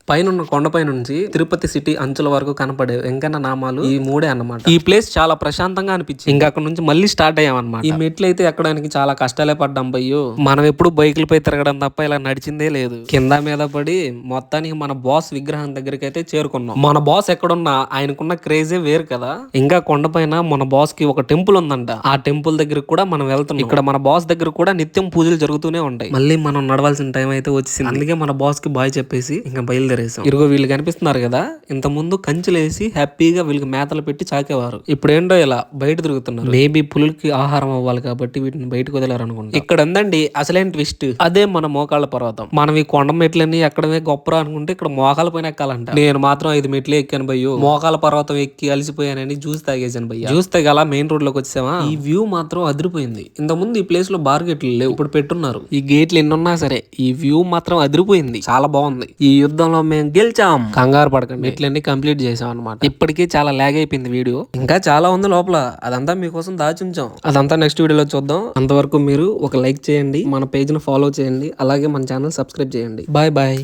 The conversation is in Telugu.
పైనున్న కొండపై నుంచి తిరుపతి సిటీ అంచుల వరకు కనపడే వెంకన్న నామాలు ఈ మూడే అన్నమాట. ఈ ప్లేస్ చాలా ప్రశాంతంగా అనిపించింది. ఇంకా అక్కడ నుంచి మళ్ళీ స్టార్ట్ అయ్యామన్నమాట. ఈ మెట్లు అయితే ఎక్కడానికి చాలా కష్టాలే పడ్డాం బయ్యో. మనం ఎప్పుడు బైకులపై తిరగడం తప్ప ఇలా నడిచిందే లేదు. కింద మీద పడి మొత్తానికి మన బాస్ విగ్రహం దగ్గరికి అయితే చేరుకున్నాం. మన బాస్ ఎక్కడున్నా ఆయనకున్న క్రేజే వేరు కదా. ఇంకా కొండపైన మన బాస్ కి ఒక టెంపుల్ ఉందంట. ఆ టెంపుల్ దగ్గరకు కూడా మనం వెళ్తున్నాం. ఇక్కడ మన బాస్ దగ్గర కూడా నిత్యం పూజలు జరుగుతూనే ఉంటాయి. మళ్ళీ మనం నడవాల్సిన టైం అయితే వచ్చింది. అందుకే మన బాస్ కి బాయ్ చెప్పేసి ఇంకా బయలుదేరాం. ఇరుగో వీళ్ళు కనిపిస్తున్నారు కదా, ఇంత ముందు కంచెలేసి హ్యాపీగా వీళ్ళకి మేతలు పెట్టి చాకేవారు. ఇప్పుడు ఏంటో ఇలా బయట తిరుగుతున్నారు. మేబీ పులులకి ఆహారం అవ్వాలి కాబట్టి వీటిని బయటకు వదిలేరు అనుకుంటా. ఇక్కడ ఉందండి అసలైన ట్విస్ట్. అదే మన మోకాళ్ళ పర్వతం. మనం ఈ కొండ మెట్లన్నీ ఎక్కడమే గొప్పరా అనుకుంటే ఇక్కడ మోకాళ్ళ పైన ఎక్కాలంట. నేను మాత్రం 5 మెట్లు ఎక్కాను భయ్యో. మోకాళ్ళ పర్వతం ఎక్కి అలిసిపోయానని జ్యూస్ తాగేసాను భయ్య. జ్యూస్ తాగేలా మెయిన్ రోడ్ లోకి వచ్చామా. ఈ వ్యూ మాత్రం అదిరిపోయింది. ఇంత ముందు ఈ ప్లేస్ లో బార్ గేట్లు లేవు, ఇప్పుడు పెట్టున్నారు. ఈ గేట్లు ఎన్నున్నా సరే ఈ వ్యూ మాత్రం అదిరిపోయింది. చాలా బాగుంది. ఈ యుద్ధంలో మేము గెలిచాం. కంగారు పడకండి, మెట్లన్నీ కంప్లీట్ చేసాం అనమాట. ఇప్పటికీ చాలా లాగ్ అయిపోయింది వీడియో. ఇంకా చాలా ఉంది లోపల, అదంతా మీకోసం దాచుంచాం. అదంతా నెక్స్ట్ వీడియోలో చూద్దాం. అంతవరకు మీరు ఒక లైక్ చేయండి, మన పేజ్ ను ఫాలో చేయండి, అలాగే మన ఛానల్ సబ్స్క్రైబ్ చేయండి. Bye bye.